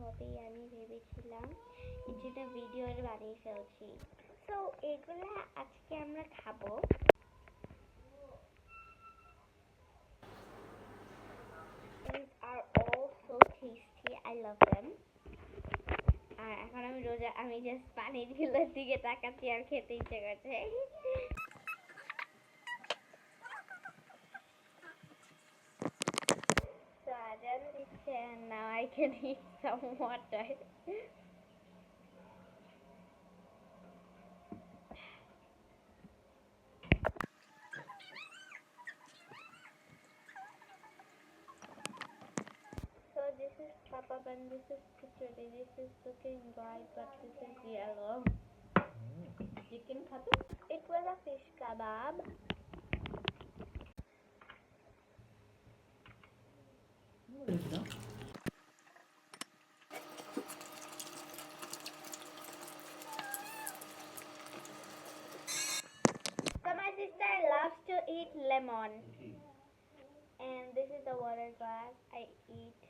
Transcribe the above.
হবে আমি ভেবেছিলাম, কিছুটা ভিডিও বানিয়ে ফেলছি। সো এগুলা আজকে আমরা খাবো। These are all so tasty. I love them. আর এখন আমি জাস্ট পানির গুলোর দিকে তাকাচ্ছি আর খেতে ইচ্ছে করছে। So Ajan দিচ্ছে and now I can eat some water. So this is kebab and this is khichdi. This is looking white but this is yellow. Chicken খাবে? It was a fish kebab. So my sister loves to eat lemon. And this is the water glass I eat.